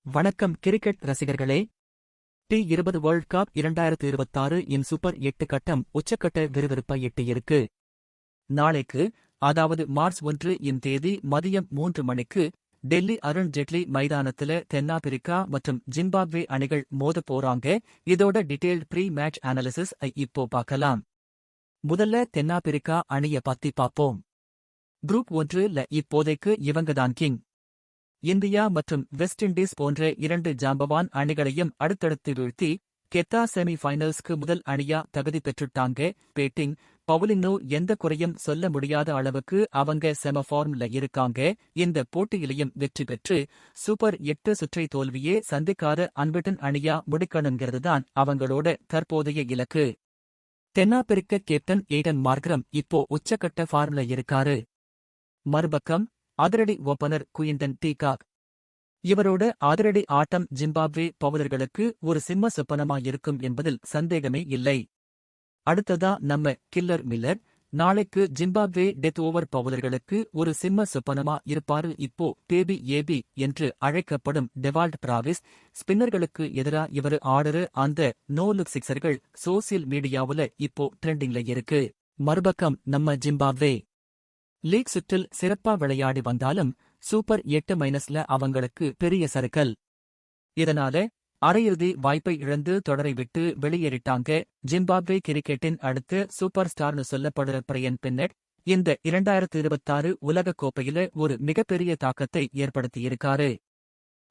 வணக்கம் கிரிக்கெட் ரசிகர்களே. T20 world cup 2026 இன் super 8 கட்டம் உச்சக்கட்ட விறுவிறுப்பை எட்டியிருக்கு. நாளைக்கு, அதாவது மார்ச் 1 இன் தேதி மதியம் 3 மணிக்கு டெல்லி அருண் ஜெட்லி மைதானத்துல தென்னாப்பிரிக்கா மற்றும் ஜிம்பாப்வே அணிகள் மோதப் போறாங்க. இதோட டீடைல்டு ப்ரீ மேட்ச் அனாலிசிஸ் இப்போ பார்க்கலாம். முதல்ல தென்னாப்பிரிக்கா அணிய பத்தி பார்ப்போம். குரூப் 1ல இப்போதைக்கு இவங்கதான் கிங். இந்தியா மற்றும் வெஸ்ட் இண்டீஸ் போன்ற 2 ஜாம்பவான் அணிகளையும் அடுத்தடுத்து வீழ்த்தி கெத்தா செமி ஃபைனல்ஸ்க்கு முதல் அணியா தகுதி பெற்றுட்டாங்க. பேட்டிங், பவுலிங்னு எந்த குறையும் சொல்ல முடியாத அளவுக்கு அவங்க செம ஃபார்ம்ல இருக்காங்க. இந்த போட்டியிலையும் வெற்றி பெற்று சூப்பர் 8 சுற்றை தோல்வியே சந்திக்காத அன்பிட்டன் அணியா முடிக்கணுங்கிறதுதான் அவங்களோட தற்போதைய இலக்கு. தென்னாப்பிரிக்க கேப்டன் ஏடன் மார்க்ரம் இப்போ உச்சக்கட்ட ஃபார்ம்ல இருக்காரு. மறுபக்கம் அதிரடி ஓபனர் குயின்டன் டி காக். இவரோட அதிரடி ஆட்டம் ஜிம்பாப்வே பவுலர்களுக்கு ஒரு சிம்ம சொப்பனமா இருக்கும் என்பதில் சந்தேகமே இல்லை. அடுத்ததா நம்ம கில்லர் மில்லர். நாளைக்கு ஜிம்பாப்வே டெத் ஓவர் பவுலர்களுக்கு ஒரு சிம்ம சொப்பனமா இருப்பாரு. இப்போ பேபி ஏபி என்று அழைக்கப்படும் டெவால்ட் பிராவிஸ். ஸ்பின்னர்களுக்கு எதிரா இவரு ஆடுற அந்த நோ லுக் சிக்ஸர்கள் சோசியல் மீடியாவுல இப்போ ட்ரெண்டிங்ல இருக்கு. மறுபக்கம் நம்ம ஜிம்பாப்வே லீக் சுற்றில் சிறப்பா விளையாடி வந்தாலும் சூப்பர் 8-ல அவங்களுக்கு பெரிய சறுக்கல். இதனால அரையிறுதி வாய்ப்பை இழந்து தொடரை விட்டு வெளியேறிட்டாங்க. ஜிம்பாப்வே கிரிக்கெட்டின் அடுத்த சூப்பர் ஸ்டார்னு சொல்லப்படுற பிரையன் பென்னட் இந்த 2026 உலகக் கோப்பையில ஒரு மிகப்பெரிய தாக்கத்தை ஏற்படுத்தியிருக்காரு.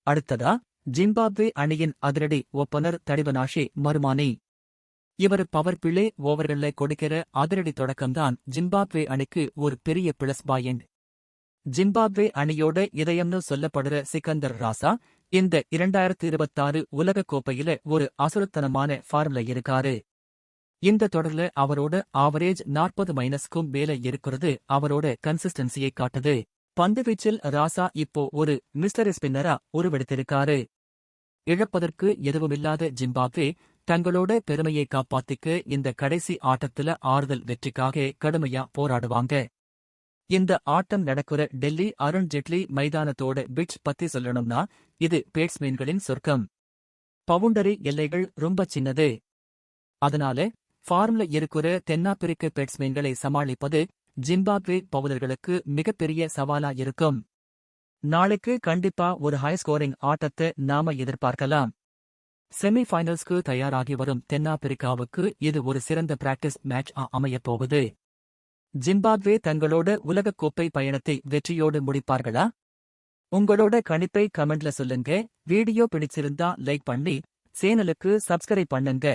அடுத்ததா ஜிம்பாப்வே அணியின் அதிரடி ஓப்பனர் தடிவனாஷே மருமானி. இவர் பவர் பிளே ஓவர்கள்ல கொடுக்கிற அதிரடி தொடக்கம்தான் ஜிம்பாப்வே அணிக்கு ஒரு பெரிய பிளஸ் பாயிண்ட். ஜிம்பாப்வே அணியோட இதயம்னு சொல்லப்படுற சிக்கந்தர் ராசா இந்த 2026 உலகக் கோப்பையில ஒரு அசுரத்தனமான ஃபார்ம்ல இருக்காரு. இந்த தொடர்ல அவரோட ஆவரேஜ் 40- மேல இருக்கிறது அவரோட கன்சிஸ்டன்சியை காட்டுது. பந்துவீச்சில் ராசா இப்போ ஒரு மிஸ்டரி ஸ்பின்னரா உருவெடுத்திருக்காரு. இழப்பதற்கு எதுவுமில்லாத ஜிம்பாப்வே தங்களோட பெருமையை காப்பாத்திக்க இந்த கடைசி ஆட்டத்துல ஆறுதல் வெற்றிக்காக கடுமையா போராடுவாங்க. இந்த ஆட்டம் நடக்கிற டெல்லி அருண் ஜெட்லி மைதானத்தோட பிட்ச் பத்தி சொல்லணும்னா இது பேட்ஸ்மேன்களின் சொர்க்கம். பவுண்டரி எல்லைகள் ரொம்ப சின்னது. அதனால ஃபார்ம்ல இருக்கிற தென்னாப்பிரிக்க பேட்ஸ்மேன்களை சமாளிப்பது ஜிம்பாப்வே பவுலர்களுக்கு மிகப்பெரிய சவாலா இருக்கும். நாளைக்கு கண்டிப்பா ஒரு ஹை ஸ்கோரிங் ஆட்டத்தை நாம எதிர்பார்க்கலாம். செமி ஃபைனல்ஸ்க்கு தயாராகி வரும் தென்னாப்பிரிக்காவுக்கு இது ஒரு சிறந்த பிராக்டிஸ் மேட்ச் அமையப் போகுது. ஜிம்பாப்வே தங்களோட உலகக் கோப்பை பயணத்தை வெற்றியோடு முடிப்பார்களா? உங்களோட கணிப்பை கமெண்ட்ல சொல்லுங்க. வீடியோ பிடிச்சிருந்தா லைக் பண்ணி சேனலுக்கு சப்ஸ்கிரைப் பண்ணுங்க.